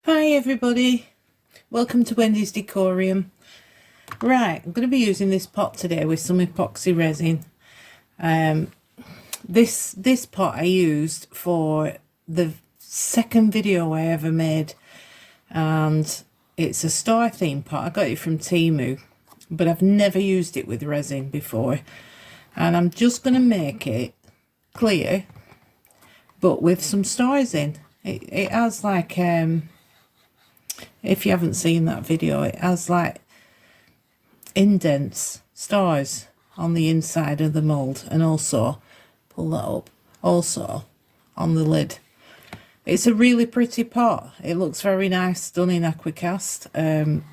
Hi everybody, welcome to Wendy's Decorium. Right, I'm going to be using this pot today with some epoxy resin. This pot I used for the second video I ever made, and it's a star theme pot. I got it from Temu, but I've never used it with resin before, and I'm just going to make it clear but with some stars in. It has like if you haven't seen that video, it has like indents, stars on the inside of the mould, and also, pull that up, also on the lid. It's a really pretty pot. It looks very nice done in aquacast,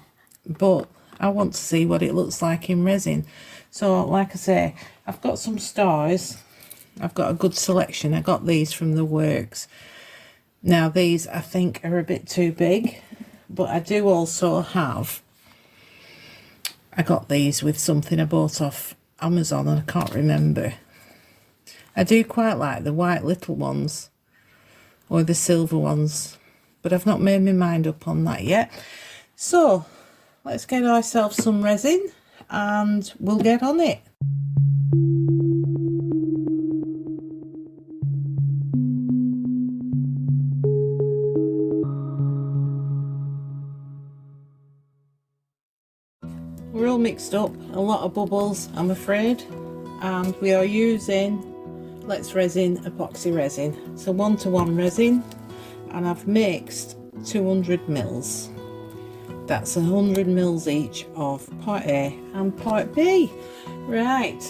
but I want to see what it looks like in resin. So like I say, I've got some stars. I've got a good selection. I got these from the works. Now these I think are a bit too big, but I do also have, I got these with something I bought off Amazon and I can't remember. I do quite like the white little ones or the silver ones, but I've not made my mind up on that yet. So let's get ourselves some resin and we'll get on it. We're all mixed up, a lot of bubbles I'm afraid, and we are using Let's Resin epoxy resin. So 1:1 resin, and I've mixed 200 mils. That's 100 mils each of part A and part B. Right,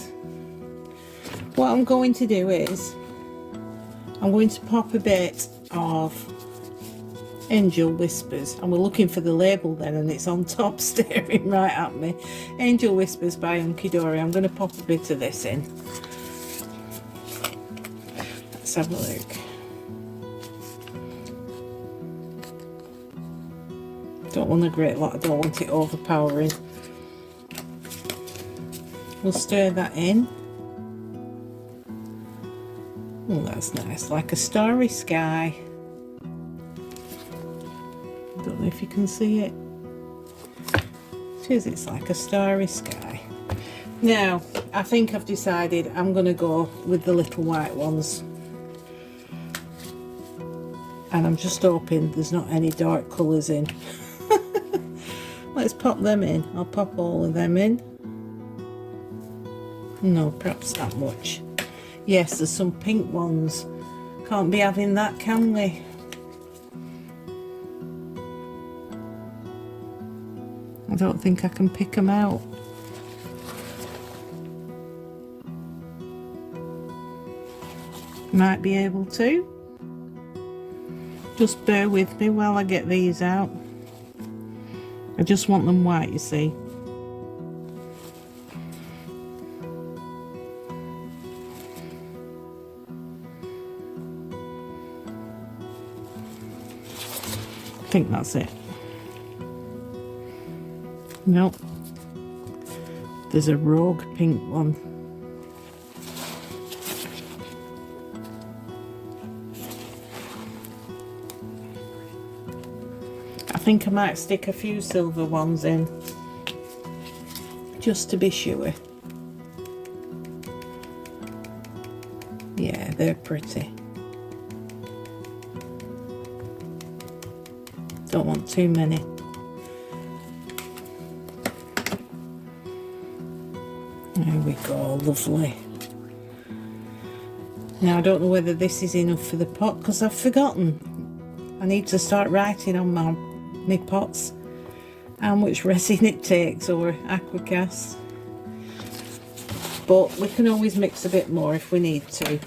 what I'm going to do is I'm going to pop a bit of Angel Whispers, and we're looking for the label then, and it's on top staring right at me. Angel Whispers by Hunky Dory. I'm going to pop a bit of this in. Let's have a look. Don't want a great lot, I don't want it overpowering. We'll stir that in. Oh, that's nice, like a starry sky. Don't know if you can see it. It's like a starry sky. Now, I think I've decided I'm going to go with the little white ones. And I'm just hoping there's not any dark colours in. Let's pop them in. I'll pop all of them in. No, perhaps not much. Yes, there's some pink ones. Can't be having that, can we? I don't think I can pick them out. Might be able to. Just bear with me while I get these out. I just want them white, you see. I think that's it. Nope. There's a rogue pink one. I think I might stick a few silver ones in, just to be sure. Yeah, they're pretty. Don't want too many. There we go, lovely. Now I don't know whether this is enough for the pot because I've forgotten. I need to start writing on my pots how much resin it takes, or aquacast. But we can always mix a bit more if we need to.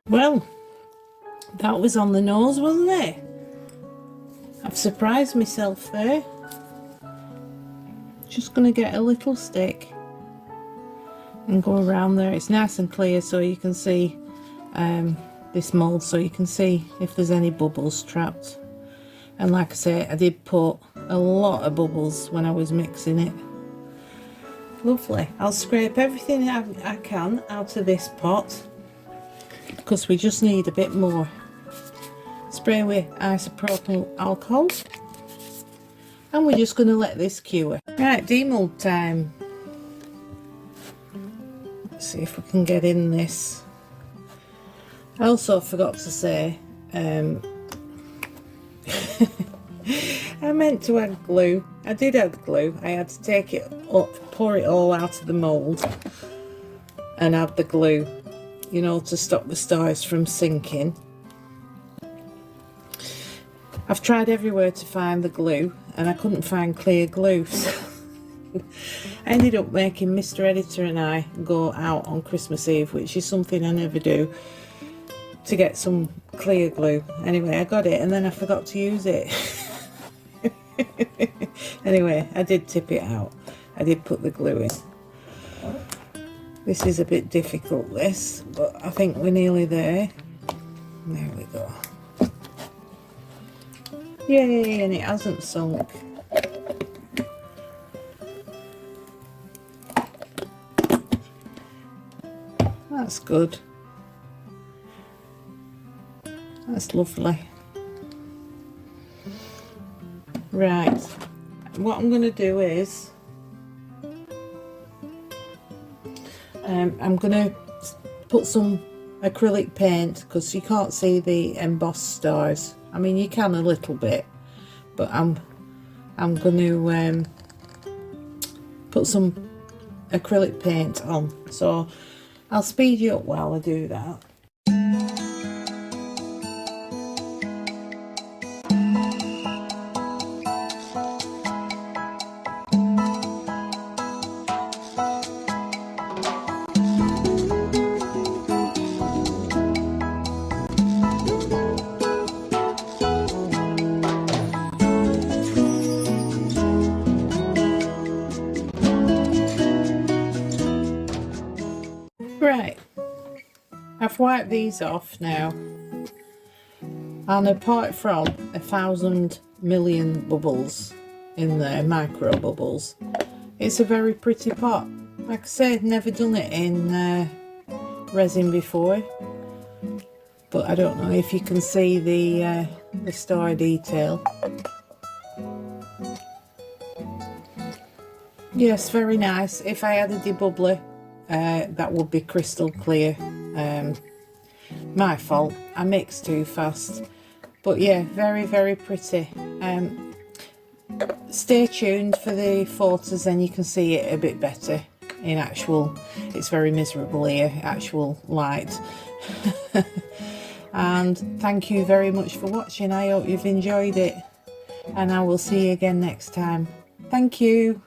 Well, that was on the nose, wasn't it? I've surprised myself there. Just gonna get a little stick and go around there. It's nice and clear so you can see this mould, so you can see if there's any bubbles trapped. And like I say, I did put a lot of bubbles when I was mixing it. Lovely. I'll scrape everything I can out of this pot because we just need a bit more. Spray with isopropyl alcohol, and we're just going to let this cure. Right, demold time. Let's see if we can get in this. I also forgot to say, I meant to add glue. I did add glue. I had to take it up, pour it all out of the mould and add the glue, you know, to stop the stars from sinking. I've tried everywhere to find the glue and I couldn't find clear glue, so I ended up making Mr. Editor and I go out on Christmas Eve, which is something I never do, to get some clear glue. Anyway, I got it and then I forgot to use it. Anyway, I did tip it out. I did put the glue in. This is a bit difficult, this, but I think we're nearly there. There we go. Yay, and it hasn't sunk. That's good. That's lovely. Right, what I'm going to do is I'm going to put some acrylic paint, because you can't see the embossed stars. I mean, you can a little bit, but I'm going to put some acrylic paint on, so I'll speed you up while I do that. Right, I've wiped these off now, and apart from 1,000 million bubbles in there, micro bubbles, it's a very pretty pot. Like I said, never done it in resin before, but I don't know if you can see the star detail. Yes, very nice. If I had a debubbler, that would be crystal clear. My fault, I mixed too fast, but yeah, very, very pretty. Stay tuned for the photos, then you can see it a bit better in actual. It's very miserable here, actual light. And thank you very much for watching. I hope you've enjoyed it, and I will see you again next time. Thank you.